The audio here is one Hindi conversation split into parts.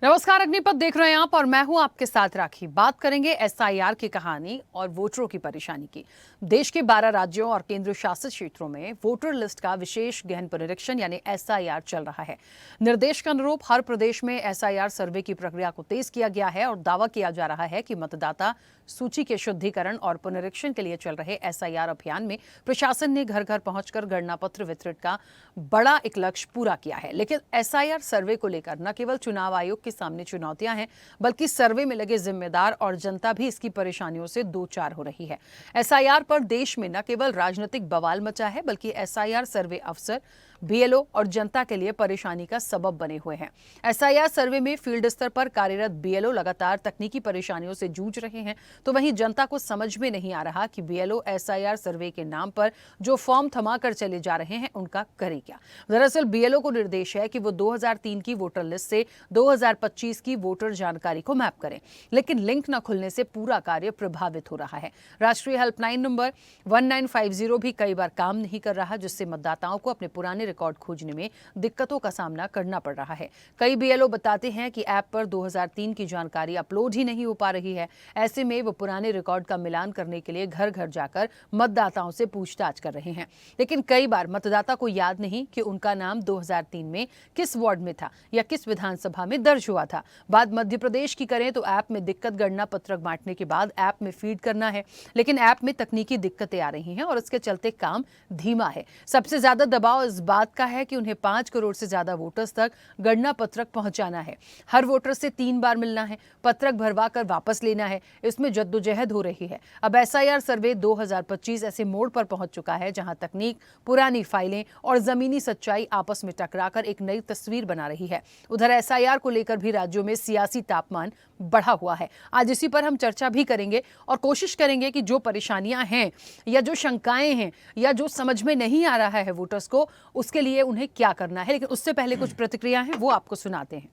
नमस्कार, अग्निपथ देख रहे हैं आप और मैं हूं आपके साथ राखी। बात करेंगे एसआईआर की कहानी और वोटरों की परेशानी की। देश के 12 राज्यों और केंद्र शासित क्षेत्रों में वोटर लिस्ट का विशेष गहन पुनरीक्षण यानी एसआईआर चल रहा है। निर्देश के अनुरूप हर प्रदेश में एसआईआर सर्वे की प्रक्रिया को तेज किया गया है और दावा किया जा रहा है कि मतदाता सूची के शुद्धिकरण और पुनरीक्षण के लिए चल रहे एसआईआर अभियान में प्रशासन ने घर घर पहुंचकर गणना पत्र वितरित का बड़ा एक लक्ष्य पूरा किया है। लेकिन एसआईआर सर्वे को लेकर न केवल चुनाव आयोग के सामने चुनौतियां हैं, बल्कि सर्वे में लगे जिम्मेदार और जनता भी इसकी परेशानियों से दो चार हो रही है। एसआईआर पर देश में न केवल राजनीतिक बवाल मचा है, बल्कि एसआईआर सर्वे अफसर, बीएलओ और जनता के लिए परेशानी का सबब बने हुए हैं। एसआईआर सर्वे में फील्ड स्तर पर कार्यरत बीएलओ लगातार तकनीकी परेशानियों से जूझ रहे हैं, तो वहीं जनता को समझ में नहीं आ रहा कि बीएलओ एसआईआर सर्वे के नाम पर जो फॉर्म थमा कर चले जा रहे हैं उनका करें क्या। दरअसल बीएलओ को निर्देश है कि वो 2003 की वोटर लिस्ट से 2025 की वोटर जानकारी को मैप करें, लेकिन लिंक न खुलने से पूरा कार्य प्रभावित हो रहा है। राष्ट्रीय हेल्पलाइन नंबर 1950 भी कई बार काम नहीं कर रहा, जिससे मतदाताओं को अपने पुराने रिकॉर्ड खोजने में दिक्कतों का सामना करना पड़ रहा है। कई बीएलओ बताते हैं कि ऐप पर 2003 की जानकारी अपलोड ही नहीं हो पा रही है। ऐसे में वो पुराने रिकॉर्ड का मिलान करने के लिए घर घर जाकर मतदाताओं से पूछताछ कर रहे हैं, लेकिन कई बार मतदाता को याद नहीं कि उनका नाम 2003 में किस वार्ड में था या किस विधानसभा में दर्ज हुआ था। बात मध्य प्रदेश की करें तो ऐप में दिक्कत गणना पत्रक बांटने के बाद ऐप में फीड करना है, लेकिन ऐप में तकनीकी दिक्कतें आ रही हैं और इसके चलते काम धीमा है। सबसे ज्यादा दबाव इस बात का है कि उन्हें 5 करोड़ से ज्यादा वोटर्स तक गणना पत्रक पहुंचाना है। हर वोटर से 3 बार मिलना है, पत्रक भरवा कर वापस लेना है। इसमें जद्दोजहद हो रही है। अब एसआईआर सर्वे 2025 ऐसे मोड़ पर पहुंच चुका है जहां तकनीक, पुरानी फाइलें और जमीनी सच्चाई आपस में टकराकर एक नई तस्वीर बना रही है। उधर एसआईआर को लेकर भी राज्यों में सियासी तापमान बढ़ा हुआ है। आज इसी पर हम चर्चा भी करेंगे और कोशिश करेंगे कि जो परेशानियां हैं या जो शंकाएं हैं या जो समझ में नहीं आ रहा है वोटर्स को, उसके लिए उन्हें क्या करना है। लेकिन उससे पहले कुछ प्रतिक्रिया हैं, वो आपको सुनाते हैं।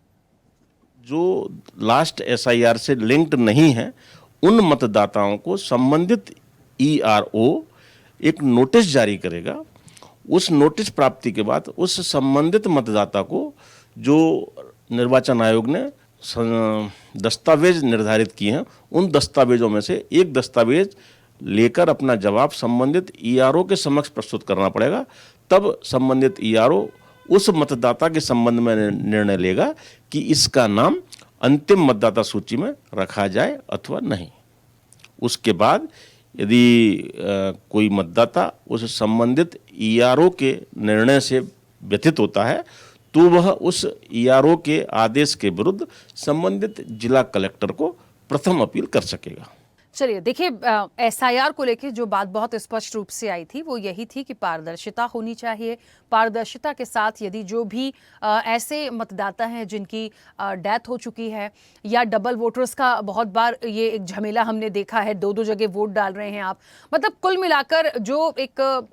जो लास्ट एसआईआर से लिंक्ड नहीं है उन मतदाताओं को संबंधित ईआरओ एक नोटिस जारी करेगा। उस नोटिस प्राप्ति के बाद उस संबंधित मतदाता को जो निर्वाचन आयोग ने दस्तावेज निर्धारित किए हैं उन दस्तावेजों में से एक दस्तावेज लेकर अपना जवाब संबंधित ईआरओ के समक्ष प्रस्तुत करना पड़ेगा। तब संबंधित ईआरओ उस मतदाता के संबंध में निर्णय लेगा कि इसका नाम अंतिम मतदाता सूची में रखा जाए अथवा नहीं। उसके बाद यदि कोई मतदाता उस संबंधित ईआरओ के निर्णय से व्यथित होता है तो वह उस ईआरओ के आदेश के विरुद्ध संबंधित जिला कलेक्टर को प्रथम अपील कर सकेगा। चलिए देखिए, एसआईआर को लेकर जो बात बहुत स्पष्ट रूप से आई थी वो यही थी कि पारदर्शिता होनी चाहिए। पारदर्शिता के साथ यदि जो भी ऐसे मतदाता हैं जिनकी डेथ हो चुकी है या डबल वोटर्स का बहुत बार ये एक झमेला हमने देखा है, दो जगह वोट डाल रहे हैं आप, मतलब कुल मिलाकर जो एक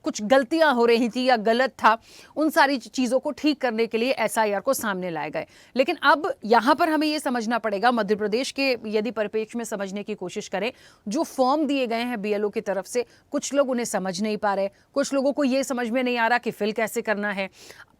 कुछ गलतियां हो रही थी या गलत था, उन सारी चीज़ों को ठीक करने के लिए एसआईआर को सामने लाए गए। लेकिन अब यहाँ पर हमें ये समझना पड़ेगा, मध्य प्रदेश के यदि परिप्रेक्ष्य में समझने की कोशिश करें, जो फॉर्म दिए गए हैं बीएलओ की तरफ से, कुछ लोग उन्हें समझ नहीं पा रहे, कुछ लोगों को ये समझ में नहीं आ रहा कि फिल कैसे करना है।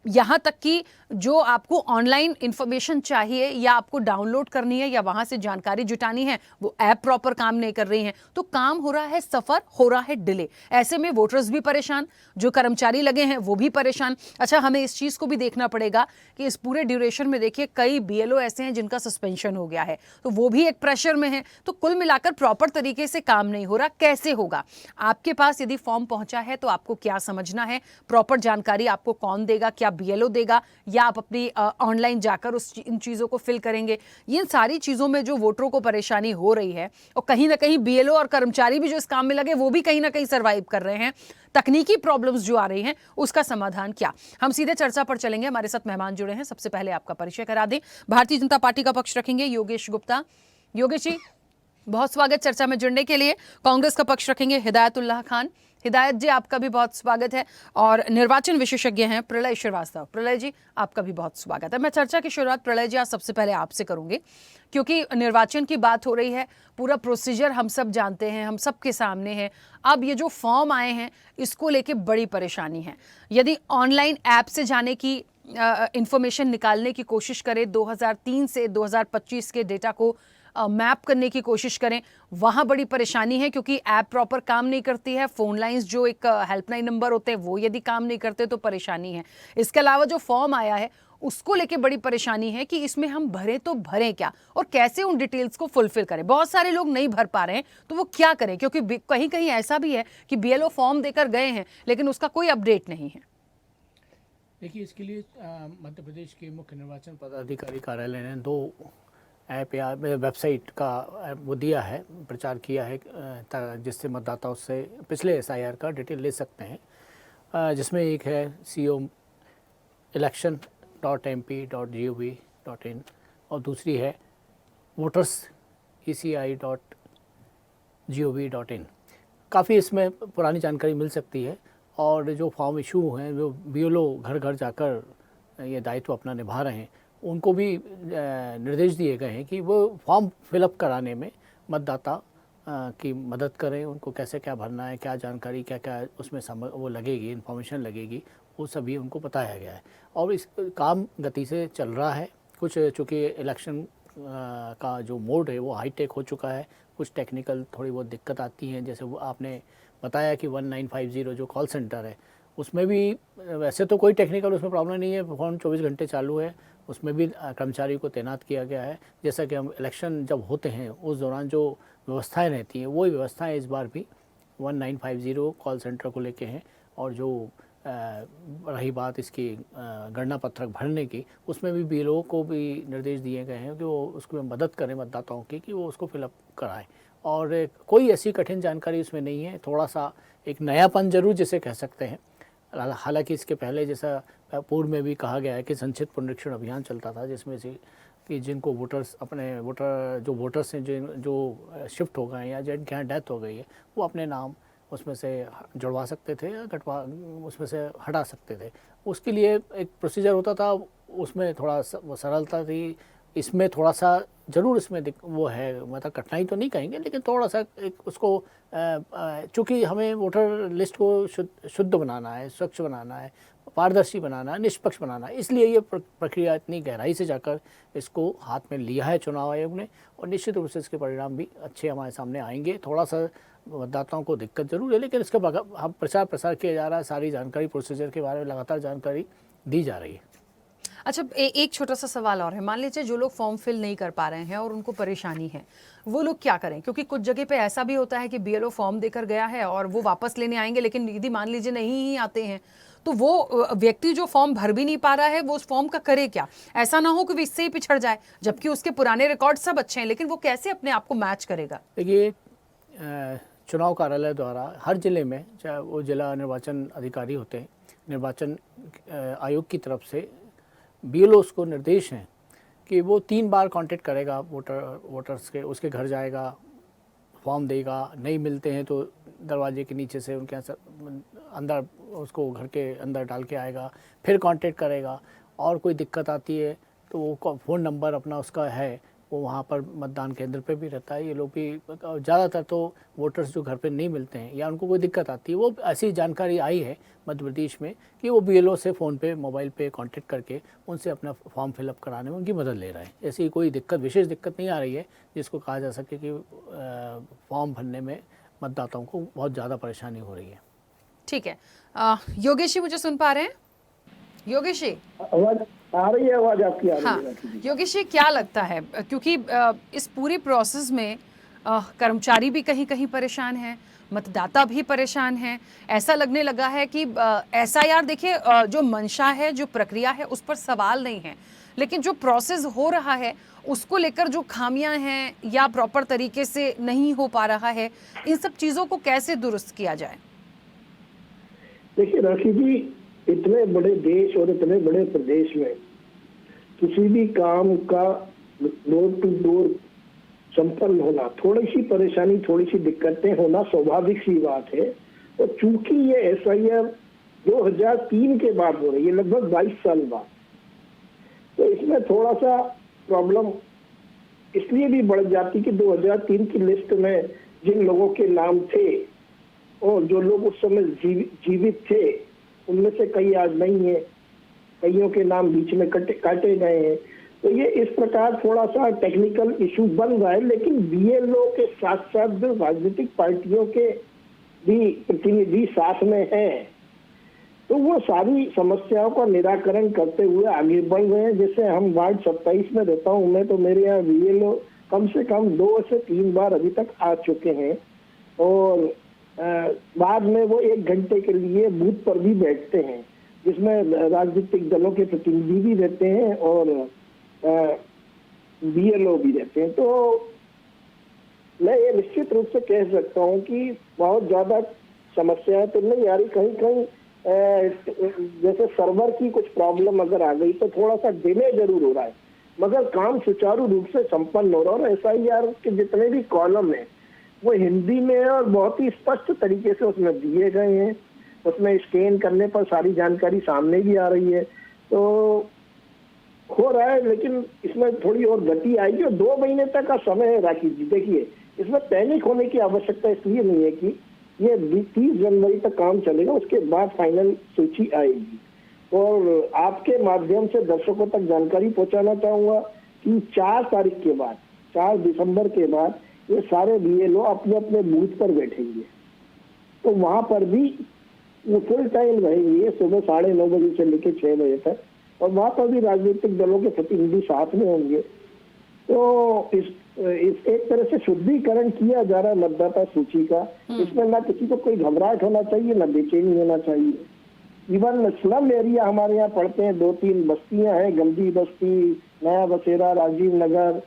यहाँ तक कि जो आपको ऑनलाइन इंफॉर्मेशन चाहिए या आपको डाउनलोड करनी है या वहां से जानकारी जुटानी है, वो ऐप प्रॉपर काम नहीं कर रही है, तो काम हो रहा है सफर, हो रहा है डिले। ऐसे में वोटर्स भी परेशान, जो कर्मचारी लगे हैं वो भी परेशान। अच्छा, हमें इस चीज को भी देखना पड़ेगा कि इस पूरे ड्यूरेशन में देखिए कई बीएलओ ऐसे हैं जिनका सस्पेंशन हो गया है, तो वो भी एक प्रेशर में है। तो कुल मिलाकर प्रॉपर तरीके से काम नहीं हो रहा। कैसे होगा? आपके पास यदि फॉर्म पहुंचा है तो आपको क्या समझना है, प्रॉपर जानकारी आपको कौन देगा, क्या बीएलओ देगा या आप अपनी ऑनलाइन जाकर इन चीजों को फिल करेंगे? ये सारी चीजों में जो वोटरों को परेशानी हो रही है, और कहीं ना कहीं बीएलओ और कर्मचारी भी जो इस काम में लगे वो भी कहीं ना कहीं सरवाइव कर रहे हैं। तकनीकी प्रॉब्लम्स जो आ रही हैं उसका समाधान क्या? हम सीधे चर्चा पर चलेंगे। हमारे साथ मेहमान जुड़े हैं। सबसे पहले आपका परिचय करा दें। भारतीय जनता पार्टी का पक्ष रखेंगे योगेश गुप्ता। योगेश जी, बहुत स्वागत चर्चा में जुड़ने के लिए। कांग्रेस का पक्ष रखेंगे हिदायतुल्लाह खान। हिदायत जी, आपका भी बहुत स्वागत है। और निर्वाचन विशेषज्ञ हैं प्रलय श्रीवास्तव। प्रलय जी, आपका भी बहुत स्वागत है। मैं चर्चा की शुरुआत प्रलय जी आज सबसे पहले आपसे करूंगी, क्योंकि निर्वाचन की बात हो रही है, पूरा प्रोसीजर हम सब जानते हैं, हम सब के सामने है। अब ये जो फॉर्म आए हैं इसको लेके बड़ी परेशानी है। यदि ऑनलाइन ऐप से जाने की इंफॉर्मेशन निकालने की कोशिश करें, 2003 से 2025 के डेटा को मैप करने की कोशिश करें, वहाँ बड़ी परेशानी है क्योंकि ऐप प्रॉपर काम नहीं करती है। फ़ोन लाइंस जो एक हेल्पलाइन नंबर होते हैं वो यदि काम नहीं करते तो परेशानी है। इसके अलावा जो फॉर्म आया है उसको लेके बड़ी परेशानी है कि इसमें हम भरें तो भरें क्या और कैसे उन डिटेल्स को फुलफिल करें। बहुत सारे लोग नहीं भर पा रहे हैं तो वो क्या करें, क्योंकि कहीं कहीं ऐसा भी है कि बीएलओ फॉर्म देकर गए हैं लेकिन उसका कोई अपडेट नहीं है। देखिए, इसके लिए मध्य प्रदेश के मुख्य निर्वाचन पदाधिकारी कार्यालय ने 2 ऐप या वेबसाइट का वो दिया है, प्रचार किया है, जिससे मतदाता उससे पिछले एसआईआर का डिटेल ले सकते हैं, जिसमें एक है co-election.mp.gov.in और दूसरी है voters.eci.gov.in। काफ़ी इसमें पुरानी जानकारी मिल सकती है और जो फॉर्म इशू हैं, जो बीएलओ घर घर जाकर ये दायित्व अपना निभा रहे हैं, उनको भी निर्देश दिए गए हैं कि वो फॉर्म फिलअप कराने में मतदाता की मदद करें। उनको कैसे क्या भरना है, क्या जानकारी क्या क्या उसमें वो लगेगी, इन्फॉर्मेशन लगेगी, वो सभी उनको बताया गया है और इस काम गति से चल रहा है। कुछ चूँकि इलेक्शन का जो मोड है वो हाईटेक हो चुका है, कुछ टेक्निकल थोड़ी बहुत दिक्कत आती हैं, जैसे वो आपने बताया कि 1950 जो कॉल सेंटर है उसमें भी वैसे तो कोई टेक्निकल उसमें प्रॉब्लम नहीं है, फ़ोन 24 घंटे चालू है, उसमें भी कर्मचारी को तैनात किया गया है। जैसा कि हम इलेक्शन जब होते हैं उस दौरान जो व्यवस्थाएं रहती हैं वही व्यवस्थाएं इस बार भी 1950 कॉल सेंटर को लेके हैं। और जो रही बात इसकी गणना पत्रक भरने की, उसमें भी बीएलओ को भी निर्देश दिए गए हैं कि वो उसको मदद करें मतदाताओं की कि वो उसको फिलअप कराएं। और कोई ऐसी कठिन जानकारी उसमें नहीं है, थोड़ा सा एक नयापन जरूर जिसे कह सकते हैं। हालांकि इसके पहले जैसा पूर्व में भी कहा गया है कि संक्षिप्त पुनरीक्षण अभियान चलता था, जिसमें से कि जिनको वोटर्स अपने वोटर्स हैं जो शिफ्ट हो गए या जिनके यहाँ डेथ हो गई है, वो अपने नाम उसमें से जुड़वा सकते थे या उसमें से हटा सकते थे। उसके लिए एक प्रोसीजर होता था, उसमें थोड़ा सरलता थी। इसमें थोड़ा सा ज़रूर इसमें वो है, मतलब कठिनाई तो नहीं कहेंगे, लेकिन थोड़ा सा एक उसको चूँकि हमें वोटर लिस्ट को शुद्ध बनाना है, स्वच्छ बनाना है, पारदर्शी बनाना है, निष्पक्ष बनाना है, इसलिए ये प्रक्रिया इतनी गहराई से जाकर इसको हाथ में लिया है चुनाव आयोग ने और निश्चित रूप से इसके परिणाम भी अच्छे हमारे सामने आएंगे। थोड़ा सा मतदाताओं को दिक्कत जरूर है, लेकिन इसके हम प्रसार किया जा रहा है, सारी जानकारी प्रोसीजर के बारे में लगातार जानकारी दी जा रही है। अच्छा, एक छोटा सा सवाल और है। मान लीजिए जो लोग फॉर्म फिल नहीं कर पा रहे हैं और उनको परेशानी है, वो लोग क्या करें? क्योंकि कुछ जगह पे ऐसा भी होता है कि बीएलओ फॉर्म देकर गया है और वो वापस लेने आएंगे, लेकिन यदि मान लीजिए नहीं ही आते हैं तो वो व्यक्ति जो फॉर्म भर भी नहीं पा रहा है वो उस फॉर्म का करे क्या? ऐसा ना हो कि वो इससे ही पिछड़ जाए, जबकि उसके पुराने रिकॉर्ड सब अच्छे हैं, लेकिन वो कैसे अपने आप को मैच करेगा? देखिए, चुनाव कार्यालय द्वारा हर जिले में, चाहे वो जिला निर्वाचन अधिकारी होते हैं, निर्वाचन आयोग की तरफ से बीएलओस को निर्देश हैं कि वो 3 बार कांटेक्ट करेगा वोटर्स के, उसके घर जाएगा, फॉर्म देगा, नहीं मिलते हैं तो दरवाजे के नीचे से उनके अंदर उसको घर के अंदर डाल के आएगा, फिर कांटेक्ट करेगा और कोई दिक्कत आती है तो वो फ़ोन नंबर अपना उसका है, वो वहाँ पर मतदान केंद्र पे भी रहता है। ये लोग भी ज़्यादातर तो वोटर्स जो घर पे नहीं मिलते हैं या उनको कोई दिक्कत आती है, वो ऐसी जानकारी आई है मध्य प्रदेश में कि वो बीएलओ से फ़ोन पे, मोबाइल पे कांटेक्ट करके उनसे अपना फॉर्म फिलअप कराने में उनकी मदद ले रहे हैं। ऐसी कोई दिक्कत, विशेष दिक्कत नहीं आ रही है जिसको कहा जा सके कि फॉर्म भरने में मतदाताओं को बहुत ज़्यादा परेशानी हो रही है। ठीक है, योगेश जी मुझे सुन पा रहे हैं? योगेश जी, आवाज आ रही है? आवाज आपकी आ रही है? हाँ, योगेश जी क्या लगता है, क्योंकि इस पूरी प्रोसेस में कर्मचारी भी कहीं कहीं परेशान हैं, मतदाता भी परेशान हैं, ऐसा लगने लगा है कि एसआईआर, देखिए जो मंशा है, जो प्रक्रिया है, उस पर सवाल नहीं है, लेकिन जो प्रोसेस हो रहा है उसको लेकर जो खामियां हैं या प्रॉपर तरीके से नहीं हो पा रहा है, इन सब चीज़ों को कैसे दुरुस्त किया जाए? देखिए राखी जी, इतने बड़े देश और इतने बड़े प्रदेश में किसी भी काम का डोर टू डोर संपन्न होना, थोड़ी सी परेशानी, थोड़ी सी दिक्कतें होना स्वाभाविक सी बात है। और चूंकि ये एसआईआर 2003 के बाद हो रही है, लगभग 22 साल बाद, तो इसमें थोड़ा सा प्रॉब्लम इसलिए भी बढ़ जाती कि 2003 की लिस्ट में जिन लोगों के नाम थे और जो लोग उस समय जीवित थे, उनमें से कई आज नहीं है। कईयों के नाम बीच में काटे गए हैं। तो ये इस प्रकार थोड़ा सा टेक्निकल इशू बन रहा है, लेकिन बीएलओ के साथ साथ जो राजनीतिक पार्टियों के भी प्रतिनिधि साथ में हैं, तो वो सारी समस्याओं का निराकरण करते हुए आगे बढ़ रहे हैं। जैसे हम वार्ड 27 में रहता हूँ मैं, तो मेरे यहाँ बीएलओ कम से कम 2 से 3 बार अभी तक आ चुके हैं, और बाद में वो 1 घंटे के लिए बूथ पर भी बैठते हैं, जिसमें राजनीतिक दलों के प्रतिनिधि भी रहते हैं और बीएलओ भी रहते हैं। तो मैं ये निश्चित रूप से कह सकता हूँ कि बहुत ज्यादा समस्याएं तो नहीं आ रही। कहीं कहीं जैसे सर्वर की कुछ प्रॉब्लम अगर आ गई तो थोड़ा सा डिले जरूर हो रहा है, मगर काम सुचारू रूप से संपन्न हो रहा है। और एसआईआर के जितने भी कॉलम है वो हिंदी में और बहुत ही स्पष्ट तरीके से उसमें दिए गए हैं। उसमें स्कैन करने पर सारी जानकारी सामने भी आ रही है, तो हो रहा है। लेकिन इसमें थोड़ी और गति आएगी, और 2 महीने तक का समय है राखी जी। देखिए, इसमें पैनिक होने की आवश्यकता इसलिए नहीं है कि ये 30 जनवरी तक काम चलेगा, उसके बाद फाइनल सूची आएगी। और आपके माध्यम से दर्शकों तक जानकारी पहुंचाना चाहूंगा कि 4 तारीख के बाद, 4 दिसंबर के बाद ये सारे बीएलओ अपने अपने बूथ पर बैठेंगे, तो वहां पर भी वो फुल टाइम रहेंगे, सुबह 9:30 बजे से लेकर 6 बजे तक, और वहां पर भी राजनीतिक दलों के प्रतिनिधि साथ में होंगे। तो इस एक तरह से शुद्धिकरण किया जा रहा है मतदाता सूची का। इसमें ना किसी को कोई घबराहट होना चाहिए, ना बेचैनी होना चाहिए। इवन स्लम एरिया हमारे यहाँ पड़ते हैं, 2-3 बस्तियां हैं, गंदी बस्ती, नया बसेरा, राजीव नगर,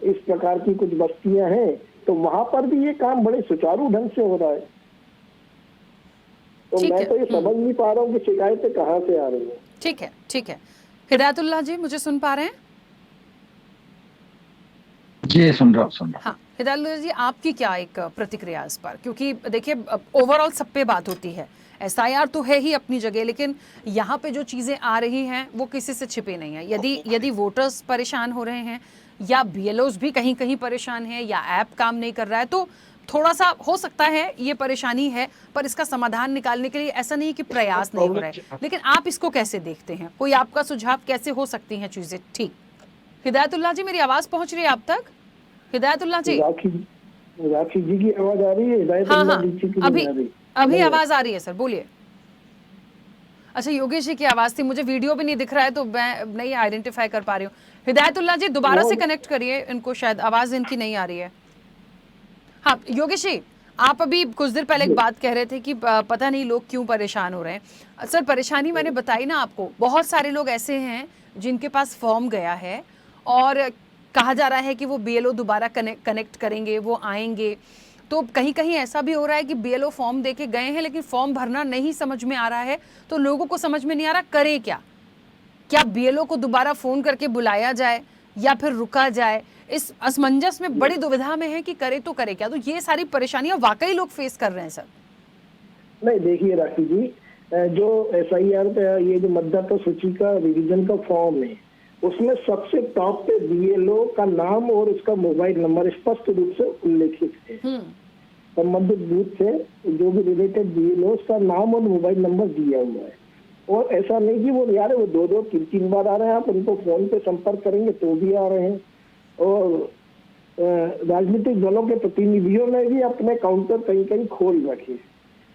इस प्रकार की कुछ बस्तियां हैं, तो वहां पर भी ये काम बड़े सुचारू ढंग से हो रहा है। तो मैं तो ये समझ नहीं पा रहा हूँ कि शिकायतें कहाँ से आ रही हैं। ठीक है, ठीक है। हिदायतुल्लाह जी, मुझे सुन पा रहे हैं? जी, सुन रहा हूँ। हाँ, हिदायतुल्लाह जी, आपकी क्या एक प्रतिक्रिया इस पर? क्योंकि देखिए, ओवरऑल सब पे बात होती है, एसआईआर तो है ही अपनी जगह, लेकिन यहाँ पे जो चीजें आ रही हैं वो किसी से छिपी नहीं है। यदि वोटर्स परेशान हो रहे हैं, या बीएलओज भी कहीं कहीं परेशान है, या ऐप काम नहीं कर रहा है, तो थोड़ा सा हो सकता है ये परेशानी है, पर इसका समाधान निकालने के लिए ऐसा नहीं है कि प्रयास नहीं हो रहा है। लेकिन आप इसको कैसे देखते हैं? कोई आपका सुझाव, कैसे हो सकती हैं चीजें ठीक? हिदायतुल्लाह जी, मेरी आवाज पहुंच रही है आप तक? हिदायतुल्लाह जी, राखी जी की आवाज आ रही है? हाँ, अभी आवाज आ रही है सर, बोलिए। अच्छा, योगेश जी की आवाज थी, मुझे वीडियो भी नहीं दिख रहा है, तो मैं नहीं आइडेंटिफाई कर पा रही हूँ। हिदायतुल्लाह जी, दोबारा से कनेक्ट करिए इनको, शायद आवाज इनकी नहीं आ रही है। हाँ योगेश जी, आप अभी कुछ देर पहले एक बात कह रहे थे कि पता नहीं लोग क्यों परेशान हो रहे हैं। सर, परेशानी मैंने बताई ना आपको, बहुत सारे लोग ऐसे हैं जिनके पास फॉर्म गया है और कहा जा रहा है कि वो बीएलओ दोबारा कनेक्ट करेंगे, वो आएंगे। तो कहीं कहीं ऐसा भी हो रहा है कि बीएलओ फॉर्म देके गए हैं, लेकिन फॉर्म भरना नहीं समझ में आ रहा है, तो लोगों को समझ में नहीं आ रहा करें क्या बीएलओ को दोबारा फोन करके बुलाया जाए या फिर रुका जाए? इस असमंजस में बड़ी दुविधा में है कि करे तो करे क्या। तो ये सारी परेशानियां वाकई लोग फेस कर रहे हैं सर। नहीं, देखिए राखी जी, जो एसआईआर पे ये जो मतदाता सूची का रिवीजन का फॉर्म है, उसमें सबसे टॉप पे बीएलओ का नाम और उसका मोबाइल नंबर स्पष्ट रूप से उल्लेखित है। संबंधित बूथ से जो भी रिलेटेड बीएलओ, उसका नाम और मोबाइल नंबर दिया हुआ है। और ऐसा नहीं कि वो यार वो 2-2, 3-3 बार आ रहे हैं, आप उनको फोन पे संपर्क करेंगे तो भी आ रहे हैं। और राजनीतिक दलों के प्रतिनिधियों ने भी अपने काउंटर कहीं कहीं खोल रखे।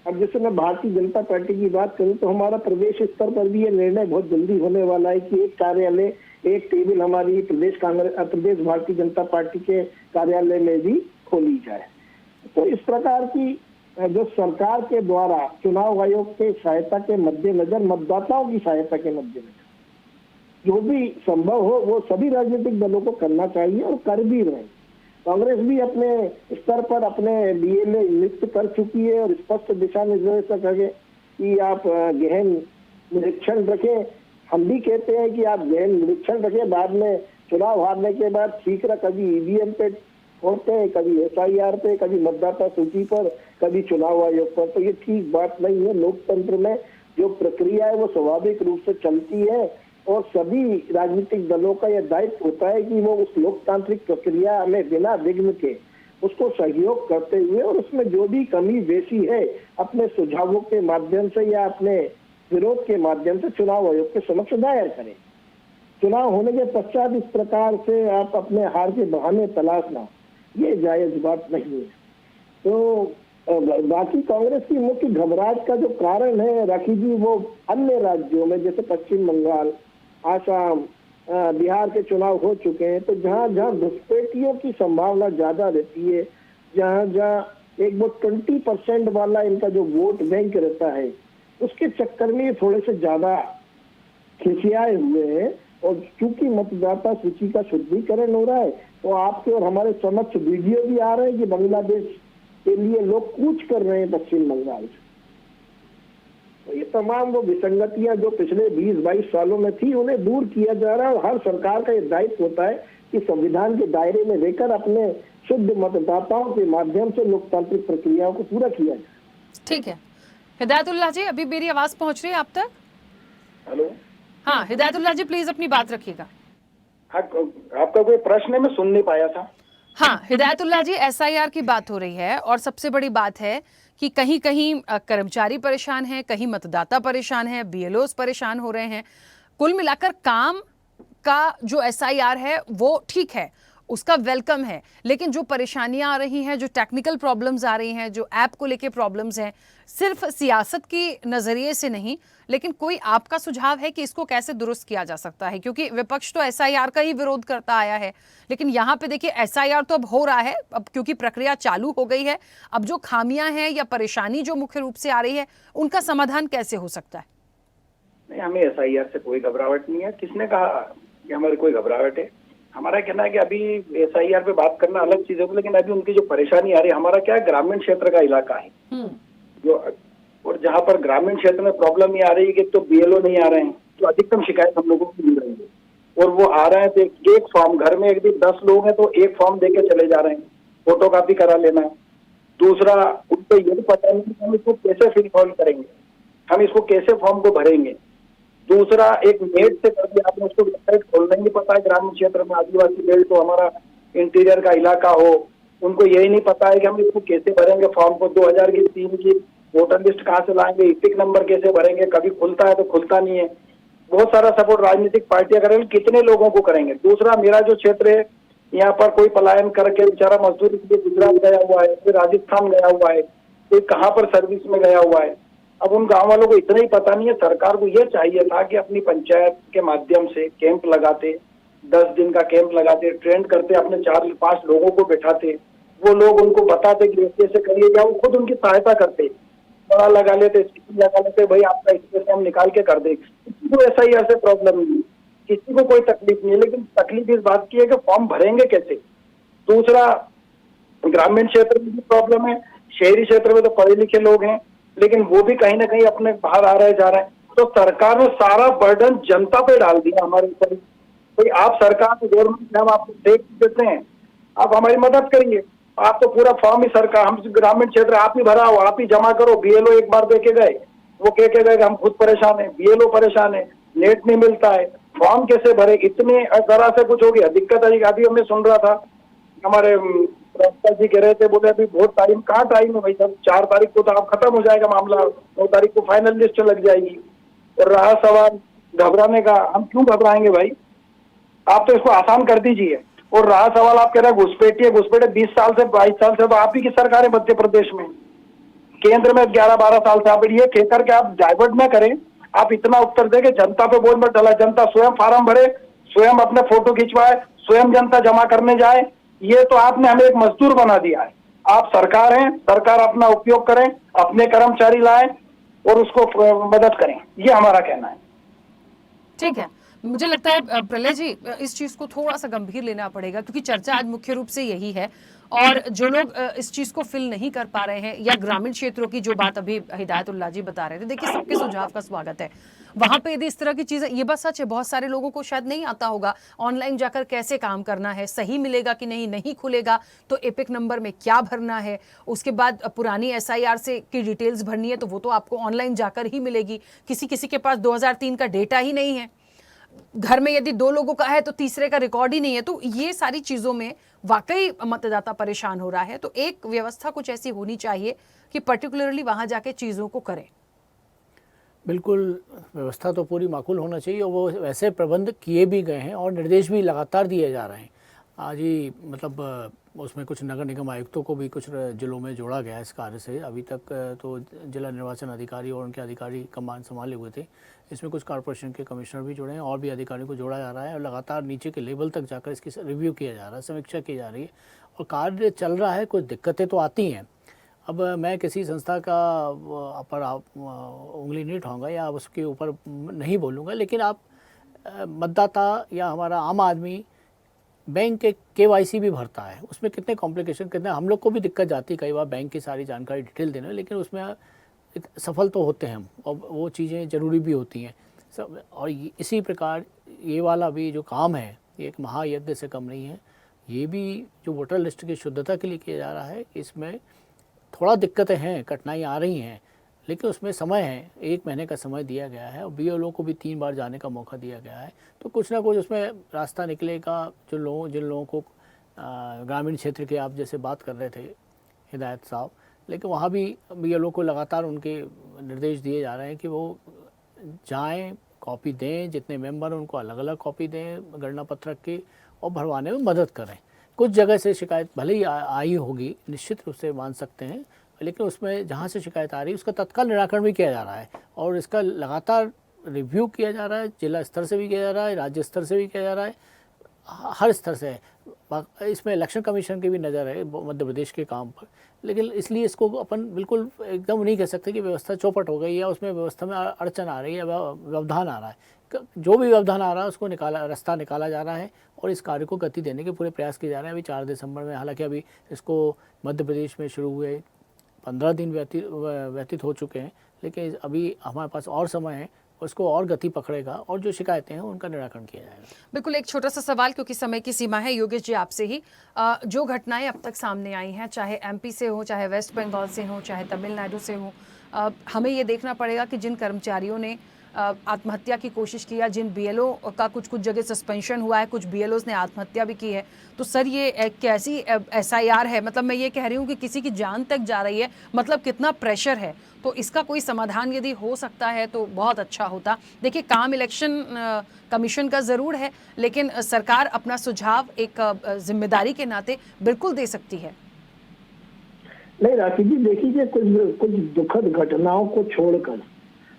अब जैसे मैं भारतीय जनता पार्टी की बात करूं तो हमारा प्रदेश स्तर पर भी ये निर्णय बहुत जल्दी होने वाला है कि एक कार्यालय, एक टेबल हमारी प्रदेश भारतीय जनता पार्टी के कार्यालय में भी खोली जाए। तो इस प्रकार की जो सरकार के द्वारा चुनाव आयोग के सहायता के मद्देनजर, मतदाताओं की सहायता के मद्देनजर जो भी संभव हो वो सभी राजनीतिक दलों को करना चाहिए और कर भी रहे। कांग्रेस भी अपने स्तर पर अपने बीएलओ नियुक्त कर चुकी है और स्पष्ट दिशा निर्देश है कि आप गहन निरीक्षण रखें। हम भी कहते हैं कि आप गहन निरीक्षण रखें, बाद में चुनाव हारने के बाद शीघ्र कभी ईवीएम पे होते हैं, कभी एसआईआर पे, कभी मतदाता सूची पर, कभी चुनाव आयोग पर। तो ये ठीक बात नहीं है। लोकतंत्र में जो प्रक्रिया है वो स्वाभाविक रूप से चलती है और सभी राजनीतिक दलों का यह दायित्व होता है कि वो उस लोकतांत्रिक प्रक्रिया में बिना विघ्न के उसको सहयोग करते हुए और उसमें जो भी कमी बेसी है अपने सुझावों के माध्यम से या अपने विरोध के माध्यम से चुनाव आयोग के समक्ष दायर करें। चुनाव होने के पश्चात इस प्रकार से आप अपने हार के बहाने तलाशना, ये जायज बात नहीं है। तो बाकी कांग्रेस की मुख्य घबराहट का जो कारण है राखी जी, वो अन्य राज्यों में जैसे पश्चिम बंगाल, आसाम, बिहार के चुनाव हो चुके हैं, तो जहां जहां घुसपैठियों की संभावना ज्यादा रहती है, जहां जहां एक वो 20% वाला इनका जो वोट बैंक रहता है, उसके चक्कर में ये थोड़े से ज्यादा खिसियाए हुए हैं। और चूंकि मतदाता सूची का शुद्धिकरण हो रहा है, तो आपके और हमारे समक्ष वीडियो भी आ रहे हैं कि बांग्लादेश के लिए लोग कूच कर रहे हैं पश्चिम बंगाल से। तो ये तमाम वो विसंगतियां जो पिछले 20-22 सालों में थी, उन्हें दूर किया जा रहा है। और हर सरकार का ये दायित्व होता है कि संविधान के दायरे में रहकर अपने शुद्ध मतदाताओं के माध्यम से लोकतांत्रिक प्रक्रियाओं को पूरा किया जाए। ठीक है हिदायतुल्लाह जी, अभी मेरी आवाज पहुंच रही है आप तक? हेलो, हाँ हिदायतुल्लाह जी, प्लीज अपनी बात रखिएगा। हाँ, आपका कोई प्रश्न है? मैं सुन नहीं पाया था। हाँ हिदायतुल्लाह जी, एसआईआर की बात हो रही है और सबसे बड़ी बात है कि कहीं कहीं कर्मचारी परेशान हैं, कहीं मतदाता परेशान है, बीएलओस परेशान हो रहे हैं। कुल मिलाकर काम का जो एसआईआर है वो ठीक है, उसका वेलकम है, लेकिन जो परेशानियां आ रही हैं, जो टेक्निकल प्रॉब्लम्स आ रही हैं, जो ऐप को लेके प्रॉब्लम्स हैं, सिर्फ सियासत की नज़रिए से नहीं, लेकिन कोई आपका सुझाव है कि इसको कैसे दुरुस्त किया जा सकता है? क्योंकि विपक्ष तो एसआईआर का ही विरोध करता आया है, लेकिन यहाँ पे देखिए एसआईआर तो अब हो रहा है, अब क्योंकि प्रक्रिया चालू हो गई है, अब जो खामियां हैं या परेशानी जो मुख्य रूप से आ रही है, उनका समाधान कैसे हो सकता है? नहीं, हमें एसआईआर से कोई घबराहट नहीं है। किसने कहा कि हमारी कोई घबराहट है? हमारा कहना है कि अभी एसआईआर पे बात करना अलग चीज होगी, लेकिन अभी उनकी जो परेशानी आ रही है, हमारा क्या है, ग्रामीण क्षेत्र का इलाका है जो, और जहाँ पर ग्रामीण क्षेत्र में प्रॉब्लम ये आ रही है कि तो बीएलओ नहीं आ रहे हैं, जो अधिकतम शिकायत हम लोगों को मिल रही है। और वो आ रहे हैं तो एक फॉर्म, घर में यदि 10 लोग हैं तो एक फॉर्म देके चले जा रहे हैं, फोटो कॉपी करा लेना है। दूसरा, उनको ये भी पता नहीं कि हम इसको कैसे फिल करेंगे, हम इसको कैसे फॉर्म को भरेंगे। दूसरा, एक नेट से करके आपने उसको वेबसाइट खोलना ही नहीं पता है। ग्रामीण क्षेत्र में आदिवासी बेल्ट तो हमारा इंटीरियर का इलाका हो, उनको यही नहीं पता है कि हम इसको कैसे भरेंगे फॉर्म को। 2003 की वोटर लिस्ट कहाँ से लाएंगे, इपिक नंबर कैसे भरेंगे, कभी खुलता है तो खुलता नहीं है। बहुत सारा सपोर्ट राजनीतिक पार्टियां करेंगे, कितने लोगों को करेंगे। दूसरा, मेरा जो क्षेत्र है, यहाँ पर कोई पलायन करके बेचारा मजदूरी के लिए गुजरात गया हुआ है, कोई राजस्थान गया हुआ है, कोई कहाँ पर सर्विस में गया हुआ है। अब उन गांव वालों को इतना ही पता नहीं है। सरकार को यह चाहिए था कि अपनी पंचायत के माध्यम से कैंप लगाते, 10 दिन का कैंप लगाते, ट्रेंड करते, अपने 4-5 लोगों को बैठाते, वो लोग उनको बताते कि कैसे करिए, या वो खुद उनकी सहायता करते, बड़ा लगा लेते, स्कीम लगा लेते, भाई आपका इसमें हम निकाल के कर दे। किसी को ऐसा ही ऐसे प्रॉब्लम नहीं है, किसी को कोई तकलीफ नहीं है, लेकिन तकलीफ इस बात की है कि फॉर्म भरेंगे कैसे। दूसरा, ग्रामीण क्षेत्र में भी प्रॉब्लम है, शहरी क्षेत्र में तो पढ़े लिखे लोग हैं, लेकिन वो भी कहीं ना कहीं अपने बाहर आ रहे जा रहे हैं। तो सरकार ने सारा बर्डन जनता पे डाल दिया हमारे ऊपर। भाई आप सरकार, गवर्नमेंट, हम आपको देख देते हैं, आप हमारी मदद करिए। आप तो पूरा फॉर्म ही सरकार, हम ग्रामीण क्षेत्र आप ही भराओ, आप ही जमा करो। बीएलओ एक बार देके गए, वो कह के गए हम खुद परेशान है, बीएलओ परेशान है, नेट नहीं मिलता है, फॉर्म कैसे भरे, इतने जरा से कुछ हो गया, दिक्कत आई। अभी हमें सुन रहा था, हमारे प्रवक्ता जी कह रहे थे, बोले अभी बहुत टाइम, कहाँ टाइम है भाई साहब, 4 तारीख को तो आप खत्म हो जाएगा मामला, 9 तारीख को फाइनल लिस्ट लग जाएगी। और रहा सवाल घबराने का, हम क्यों घबराएंगे भाई, आप तो इसको आसान कर दीजिए। और रहा सवाल, आप कह रहे हैं घुसपैठी है, घुसपैठे 20 साल से 22 साल से आप ही की सरकार है मध्य प्रदेश में, केंद्र में 11-12 साल से। आप ये कहकर के आप डाइवर्ट न करें, आप इतना उत्तर देंगे, जनता पे बोझ मत डाला। जनता स्वयं फार्म भरे, स्वयं अपने फोटो खिंचवाए, स्वयं जनता जमा करने जाए। ये तो आपने हमें एक मजदूर बना दिया है। आप सरकार हैं, सरकार अपना उपयोग करें, अपने कर्मचारी लाएं और उसको मदद करें, ये हमारा कहना है। ठीक है, मुझे लगता है प्रलय जी इस चीज को थोड़ा सा गंभीर लेना पड़ेगा, क्योंकि चर्चा आज मुख्य रूप से यही है। और जो लोग इस चीज को फिल नहीं कर पा रहे हैं, या ग्रामीण क्षेत्रों की जो बात अभी हिदायतुल्लाह जी बता रहे थे, देखिए सबके सुझाव का स्वागत है। वहां पे यदि इस तरह की चीजें, ये बात सच है, बहुत सारे लोगों को शायद नहीं आता होगा ऑनलाइन जाकर कैसे काम करना है, सही मिलेगा कि नहीं, नहीं खुलेगा तो एपिक नंबर में क्या भरना है, उसके बाद पुरानी एसआईआर से की डिटेल्स भरनी है तो वो तो आपको ऑनलाइन जाकर ही मिलेगी। किसी किसी के पास 2003 का डेटा ही नहीं है, घर में यदि 2 लोगों का है तो तीसरे का रिकॉर्ड ही नहीं है। तो ये सारी चीजों में वाकई मतदाता परेशान हो रहा है। तो एक व्यवस्था कुछ ऐसी होनी चाहिए कि पर्टिकुलरली वहां जाके चीजों को करें। बिल्कुल, व्यवस्था तो पूरी माकूल होना चाहिए और वो वैसे प्रबंध किए भी गए हैं और निर्देश भी लगातार दिए जा रहे हैं। आज ही मतलब उसमें कुछ नगर निगम आयुक्तों को भी कुछ जिलों में जोड़ा गया है इस कार्य से। अभी तक तो जिला निर्वाचन अधिकारी और उनके अधिकारी कमान संभाले हुए थे। इसमें कुछ कॉरपोरेशन के कमिश्नर भी जुड़े हैं और भी अधिकारियों को जोड़ा जा रहा है और लगातार नीचे के लेवल तक जाकर इसकी रिव्यू किया जा रहा है, समीक्षा की जा रही है और कार्य चल रहा है। कुछ दिक्कतें तो आती हैं। अब मैं किसी संस्था का पर उंगली नहीं उठाऊंगा या उसके ऊपर नहीं बोलूँगा, लेकिन आप मतदाता या हमारा आम आदमी बैंक के KYC भी भरता है, उसमें कितने कॉम्प्लिकेशन, कितने हम लोग को भी दिक्कत जाती है कई बार बैंक की सारी जानकारी डिटेल देने में, लेकिन उसमें सफल तो होते हैं हम और वो चीज़ें ज़रूरी भी होती हैं सब। और इसी प्रकार ये वाला भी जो काम है ये एक महायज्ञ से कम नहीं है। ये भी जो वोटर लिस्ट की शुद्धता के लिए किया जा रहा है, इसमें थोड़ा दिक्कतें हैं, कठिनाइयाँ आ रही हैं, लेकिन उसमें समय है, 1 महीने का समय दिया गया है और BLO को भी 3 बार जाने का मौका दिया गया है। तो कुछ ना कुछ उसमें रास्ता निकलेगा। जिन लोगों को ग्रामीण क्षेत्र के आप जैसे बात कर रहे थे हिदायत साहब, लेकिन वहाँ भी BLO को लगातार उनके निर्देश दिए जा रहे हैं कि वो जाएँ, कॉपी दें, जितने मेंबर हैं उनको अलग अलग कॉपी दें गणना पत्रक की और भरवाने में मदद करें। कुछ जगह से शिकायत भले ही आई होगी, निश्चित रूप से मान सकते हैं, लेकिन उसमें जहाँ से शिकायत आ रही है उसका तत्काल निराकरण भी किया जा रहा है और इसका लगातार रिव्यू किया जा रहा है। जिला स्तर से भी किया जा रहा है, राज्य स्तर से भी किया जा रहा है, हर स्तर से। इसमें इलेक्शन कमीशन की भी नज़र है मध्य प्रदेश के काम पर, लेकिन इसलिए इसको अपन बिल्कुल एकदम नहीं कह सकते कि व्यवस्था चौपट हो गई या उसमें व्यवस्था में अड़चन आ रही है, व्यवधान आ रहा है। जो भी व्यवधान आ रहा है उसको रास्ता निकाला जा रहा है और इस कार्य को गति देने के पूरे प्रयास किए जा रहे हैं। अभी 4 दिसंबर में, हालांकि अभी इसको मध्य प्रदेश में शुरू हुए 15 दिन व्यतीत हो चुके हैं, लेकिन अभी हमारे पास और समय है, उसको और गति पकड़ेगा और जो शिकायतें हैं उनका निराकरण किया जाएगा। बिल्कुल, एक छोटा सा सवाल क्योंकि समय की सीमा है, योगेश जी आपसे ही। जो घटनाएं अब तक सामने आई हैं, चाहे MP से हो, चाहे वेस्ट बंगाल से हो, चाहे तमिलनाडु से हो, हमें ये देखना पड़ेगा कि जिन कर्मचारियों ने आत्महत्या की कोशिश की या जिन BLO का कुछ जगह सस्पेंशन हुआ है, कुछ BLOs ने आत्महत्या भी की है, तो सर ये एक कैसी SIR है? मतलब मैं ये कह रही हूँ कि किसी की जान तक जा रही है, मतलब कितना प्रेशर है। तो इसका कोई समाधान यदि हो सकता है तो बहुत अच्छा होता। देखिए, काम इलेक्शन कमीशन का ज़रूर है, लेकिन सरकार अपना सुझाव एक जिम्मेदारी के नाते बिल्कुल दे सकती है। नहीं राखी जी, देखिए कुछ दुखद घटनाओं को छोड़कर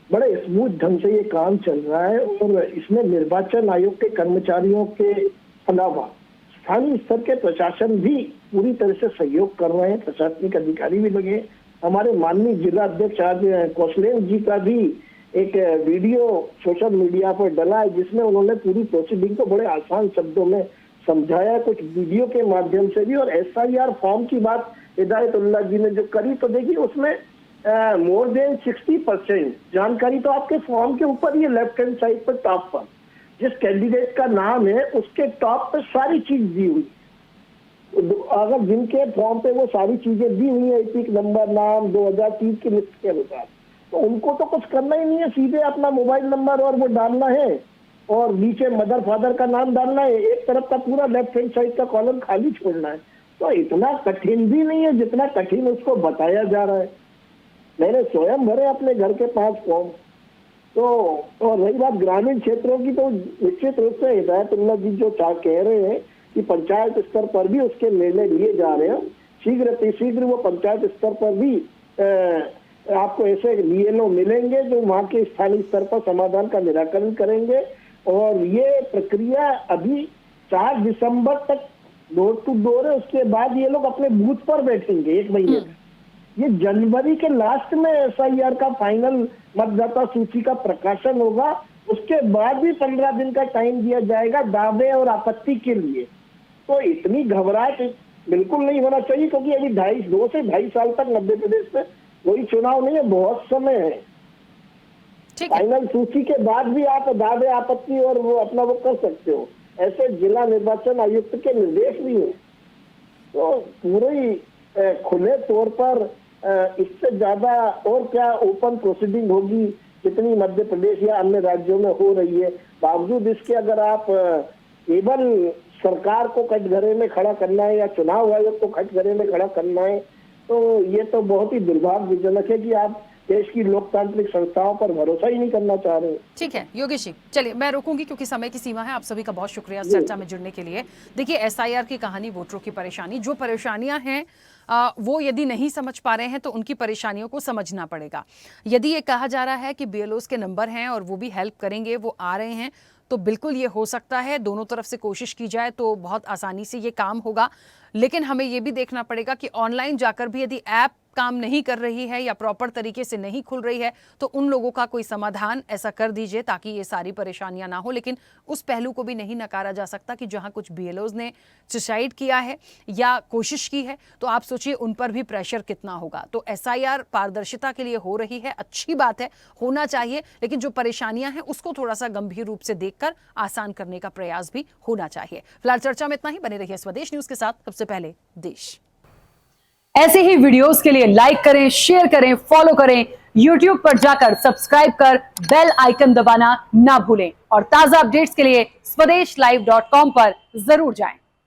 बड़े स्मूथ ढंग से ये काम चल रहा है और इसमें निर्वाचन आयोग के कर्मचारियों के अलावा स्थानीय स्तर के प्रशासन भी पूरी तरह से सहयोग कर रहे हैं। प्रशासनिक अधिकारी भी लगे। हमारे माननीय जिला अध्यक्ष आज कौशलेन जी का भी एक वीडियो सोशल मीडिया पर डला है, जिसमें उन्होंने पूरी प्रोसीडिंग को बड़े आसान शब्दों में समझाया, कुछ वीडियो के माध्यम से भी। और SIR फॉर्म की बात हिदायतुल्लाह जी ने जो करी, तो देखिए उसमें मोर देन 60% जानकारी तो आपके फॉर्म के ऊपर ही लेफ्ट हैंड साइड पर टॉप पर जिस कैंडिडेट का नाम है उसके टॉप पर सारी चीज दी हुई। अगर जिनके फॉर्म पे वो सारी चीजें दी हुई है, एपिक नंबर, नाम, 2003 की लिस्ट के अनुसार, तो उनको तो कुछ करना ही नहीं है, सीधे अपना मोबाइल नंबर और वो डालना है और नीचे मदर फादर का नाम डालना है, एक तरफ का पूरा लेफ्ट हैंड साइड का कॉलम खाली छोड़ना है। तो इतना कठिन भी नहीं है जितना कठिन उसको बताया जा रहा है। मैंने स्वयं भरे अपने घर के 5 फॉर्म। तो और रही बात ग्रामीण क्षेत्रों की, तो निश्चित रूप से हिदायतुल्लाह जी जो कह रहे हैं कि पंचायत स्तर पर भी उसके निर्णय लिए जा रहे हैं। शीघ्र वो पंचायत स्तर पर भी आपको ऐसे BLO मिलेंगे जो वहाँ के स्थानीय स्तर पर समाधान का निराकरण करेंगे। और ये प्रक्रिया अभी 4 दिसंबर तक डोर टू डोर है। उसके बाद ये लोग अपने बूथ पर बैठेंगे 1 महीने तक। ये जनवरी के लास्ट में SIR का फाइनल मतदाता सूची का प्रकाशन होगा। उसके बाद भी 15 दिन का टाइम दिया जाएगा दावे और आपत्ति के लिए। तो इतनी घबराहट बिल्कुल नहीं होना चाहिए, क्योंकि अभी 2 से 2.5 साल तक मध्य प्रदेश में कोई चुनाव नहीं है, बहुत समय है। फाइनल सूची के बाद भी आप दावे आपत्ति और वो अपना वो कर सकते हो, ऐसे जिला निर्वाचन आयुक्त के निर्देश भी हैं। तो पूरी खुले तौर पर इससे ज्यादा और क्या ओपन प्रोसीडिंग होगी जितनी मध्य प्रदेश या अन्य राज्यों में हो रही है। बावजूद इसके अगर आप केवल सरकार को कटघरे में खड़ा करना है या चुनाव आयोग को कटघरे में खड़ा करना है, तो ये तो बहुत ही दुर्भाग्यजनक है कि आप देश की लोकतांत्रिक संस्थाओं पर भरोसा ही नहीं करना चाह रहे। ठीक है योगेश जी, चलिए मैं रोकूंगी क्योंकि समय की सीमा है। आप सभी का बहुत शुक्रिया इस चर्चा में जुड़ने के लिए। देखिए एसआईआर की कहानी, वोटरों की परेशानी, जो परेशानियां हैं वो यदि नहीं समझ पा रहे हैं तो उनकी परेशानियों को समझना पड़ेगा। यदि ये कहा जा रहा है कि बीएलओस के नंबर हैं और वो भी हेल्प करेंगे, वो आ रहे हैं, तो बिल्कुल ये हो सकता है। दोनों तरफ से कोशिश की जाए तो बहुत आसानी से ये काम होगा। लेकिन हमें ये भी देखना पड़ेगा कि ऑनलाइन जाकर भी यदि ऐप काम नहीं कर रही है या प्रॉपर तरीके से नहीं खुल रही है तो उन लोगों का कोई समाधान ऐसा कर दीजिए ताकि ये सारी परेशानियां ना हो। लेकिन उस पहलू को भी नहीं नकारा जा सकता कि जहां कुछ बीएलओज ने सुसाइड किया है या कोशिश की है तो आप सोचिए उन पर भी प्रेशर कितना होगा। तो एसआईआर पारदर्शिता के लिए हो रही है, अच्छी बात है, होना चाहिए, लेकिन जो परेशानियां हैं उसको थोड़ा सा गंभीर रूप से देखकर आसान करने का प्रयास भी होना चाहिए। फिलहाल चर्चा में इतना ही। बने रहिए स्वदेश न्यूज के साथ। सबसे पहले देश। ऐसे ही वीडियोस के लिए लाइक करें, शेयर करें, फॉलो करें। YouTube पर जाकर सब्सक्राइब कर बेल आइकन दबाना ना भूलें और ताजा अपडेट्स के लिए swedeshlive.com पर जरूर जाएं।